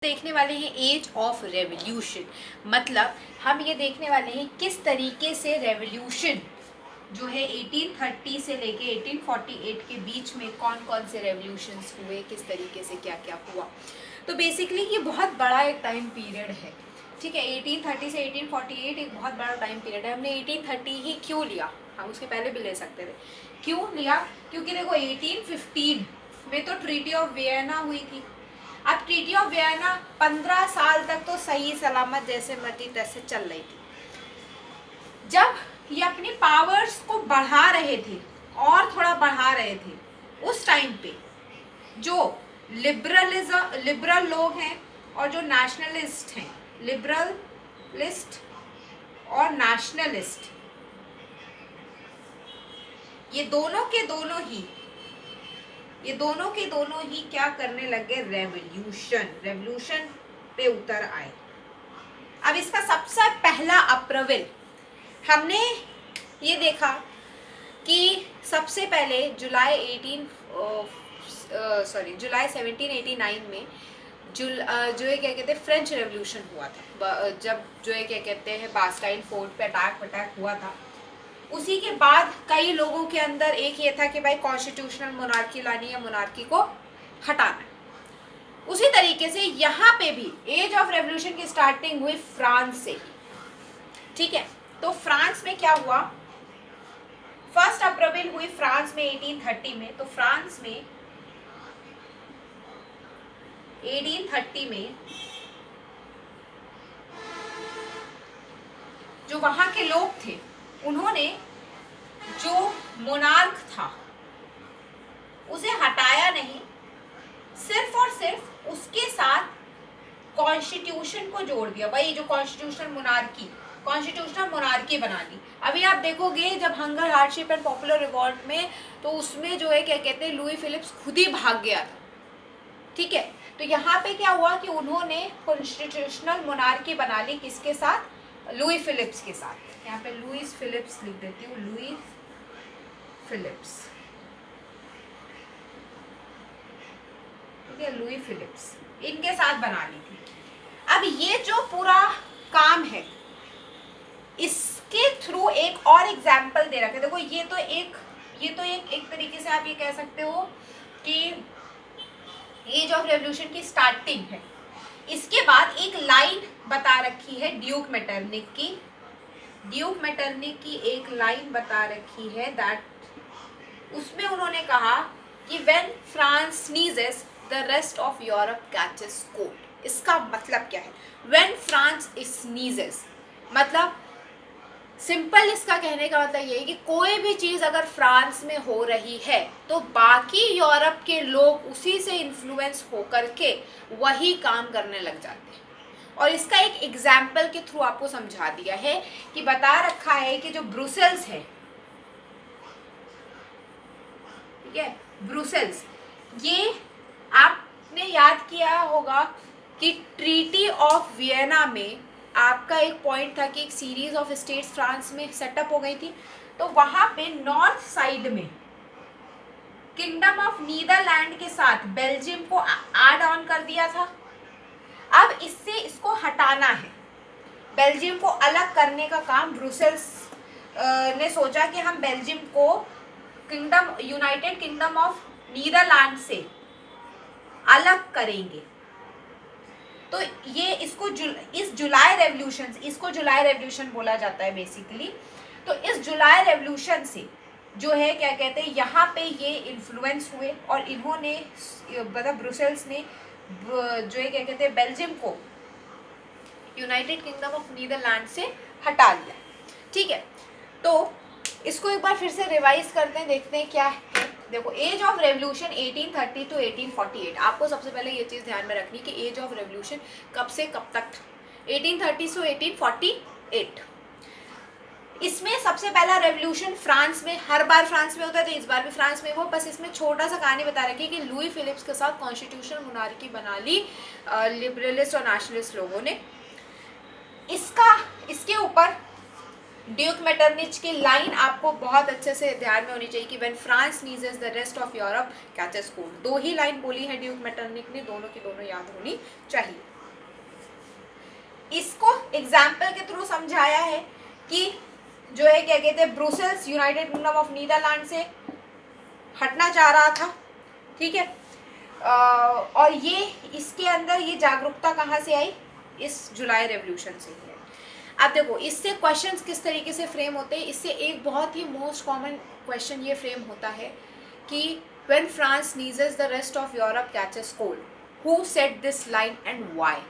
देखने वाले हैं एज ऑफ रेवोल्यूशन। मतलब हम ये देखने वाले हैं किस तरीके से रेवोल्यूशन जो है 1830 से लेके 1848 के बीच में कौन कौन से रेवोल्यूशंस हुए, किस तरीके से क्या क्या हुआ। तो बेसिकली ये बहुत बड़ा एक टाइम पीरियड है, ठीक है। 1830 से 1848 एक बहुत बड़ा टाइम पीरियड है। हमने 1830 ही क्यों लिया, हम उसके पहले भी ले सकते थे। क्यों लिया? क्योंकि देखो 1815 में तो ट्रीटी ऑफ वियना हुई थी। अब ट्रीटी ऑफ वियना 15 साल तक तो सही सलामत जैसे मर्जी तैसे चल रही थी। जब ये अपनी पावर्स को बढ़ा रहे थे और थोड़ा बढ़ा रहे थे, उस टाइम पे जो लिबरल लोग हैं और जो नेशनलिस्ट हैं, लिबरलिस्ट और नेशनलिस्ट, ये दोनों के दोनों ही क्या करने लगे, रेवोल्यूशन पे उतर आए। अब इसका सबसे पहला अप्रैल हमने ये देखा कि सबसे पहले जुलाई 1789 में जो है क्या कहते हैं फ्रेंच रेवोल्यूशन हुआ था। जब जो है क्या कहते हैं बास्टाइल फोर्ट पे अटैक हुआ था, उसी के बाद कई लोगों के अंदर एक ये था कि भाई कॉन्स्टिट्यूशनल मोनार्की लानी है, मोनार्की को हटाना। उसी तरीके से यहाँ पे भी एज ऑफ रेवोल्यूशन की स्टार्टिंग हुई फ्रांस से, ठीक है। तो फ्रांस में क्या हुआ, फर्स्ट अप्रैल हुई फ्रांस में 1830 में। तो फ्रांस में 1830 में जो वहां के लोग थे, उन्होंने जो मोनार्क था उसे हटाया नहीं, सिर्फ और सिर्फ उसके साथ कॉन्स्टिट्यूशन को जोड़ दिया। भाई जो कॉन्स्टिट्यूशनल मोनार्की बना ली। अभी आप देखोगे जब hunger hardship and popular revolt में, तो उसमें जो है क्या कहते हैं लुई फिलिप्स खुद ही भाग गया था, ठीक है। तो यहाँ पे क्या हुआ कि उन्होंने कॉन्स्टिट्यूशनल मोनार्की बना ली, किसके साथ, लुई फिलिप्स के साथ। यहाँ पे लुईस फिलिप्स लिख देती हूँ, लुई फिलिप्स, ठीक है, लुई फिलिप्स इनके साथ बना ली थी। अब ये जो पूरा काम है, इसके थ्रू एक और एग्जाम्पल दे रखे। देखो ये तो एक तरीके से आप ये कह सकते हो कि एज ऑफ रेवोल्यूशन की स्टार्टिंग है। इसके बाद एक लाइन बता रखी है ड्यूक मेटरनिक की एक लाइन बता रखी है, दैट उसमें उन्होंने कहा कि when France sneezes the rest of Europe catches cold. इसका मतलब क्या है, व्हेन फ्रांस स्नीजेस, मतलब सिंपल इसका कहने का मतलब ये है कि कोई भी चीज़ अगर फ्रांस में हो रही है तो बाकी यूरोप के लोग उसी से इन्फ्लुएंस होकर के वही काम करने लग जाते हैं। और इसका एक एग्जाम्पल के थ्रू आपको समझा दिया है कि बता रखा है कि जो ब्रुसेल्स है, ठीक है, ब्रुसेल्स, ये आपने याद किया होगा कि ट्रीटी ऑफ वियना में आपका एक पॉइंट था कि एक सीरीज ऑफ स्टेट्स फ्रांस में सेटअप हो गई थी। तो वहां पे नॉर्थ साइड में किंगडम ऑफ नीदरलैंड के साथ बेल्जियम को ऐड ऑन कर दिया था। अब इसको हटाना है, बेल्जियम को अलग करने का काम ब्रुसेल्स ने सोचा कि हम बेल्जियम को यूनाइटेड किंगडम ऑफ नीदरलैंड से अलग करेंगे। तो ये इसको जुलाई रेवोल्यूशन बोला जाता है बेसिकली। तो इस जुलाई रेवोल्यूशन से जो है क्या कहते हैं यहाँ पे ये इन्फ्लुएंस हुए और इन्होंने मतलब ब्रुसेल्स ने जो है क्या कहते हैं बेल्जियम को यूनाइटेड किंगडम ऑफ नीदरलैंड से हटा लिया, ठीक है। तो इसको एक बार फिर से रिवाइज करते हैं, देखते हैं क्या है। देखो एज ऑफ रेवोल्यूशन 1830 टू 1848। आपको सबसे पहले ये चीज़ ध्यान में रखनी कि एज ऑफ रेवोल्यूशन कब से कब तक था, 1830 टू 1848। इसमें सबसे पहला रेवोल्यूशन फ्रांस में, हर बार फ्रांस में होता है तो इस बार भी फ्रांस में वो, बस इसमें छोटा सा कहानी बता रखी है कि लुई फिलिप्स के साथ कॉन्स्टिट्यूशनल मोनार्की बना ली लिबरलिस्ट और नेशनलिस्ट लोगों ने। इसके ऊपर ड्यूक मेटरनिच की लाइन आपको बहुत अच्छे से ध्यान में होनी चाहिए कि when France sneezes the rest of Europe catches cold. दो ही लाइन बोली है ड्यूक मेटरनिक ने, दोनों की दोनों याद होनी चाहिए। एग्जाम्पल के थ्रू समझाया है कि जो है क्या कहते हैं, Brussels United Kingdom of Netherland से हटना चाह रहा था, ठीक है। और ये इसके अंदर ये जागरूकता कहाँ से आई, इस जुलाई रेवोल्यूशन से ही है। अब देखो इससे क्वेश्चंस किस तरीके से फ्रेम होते हैं, इससे एक बहुत ही मोस्ट कॉमन क्वेश्चन ये फ्रेम होता है कि when France sneezes the rest of Europe catches cold, who said this line and why.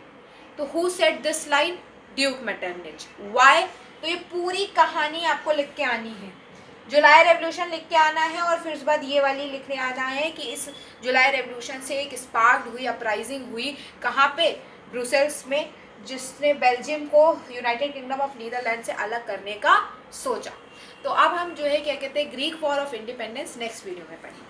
तो who said this line, Duke Metternich. Why, तो ये पूरी कहानी आपको लिख के आनी है, जुलाई रेवोल्यूशन लिख के आना है, और फिर उसके बाद ये वाली लिखने आना है कि इस जुलाई रेवोल्यूशन से एक स्पार्क हुई, अपराइजिंग हुई कहाँ पे, ब्रुसेल्स में, जिसने बेल्जियम को यूनाइटेड किंगडम ऑफ नीदरलैंड से अलग करने का सोचा। तो अब हम जो है क्या कहते हैं, Greek war of independence next video में पढ़ेंगे।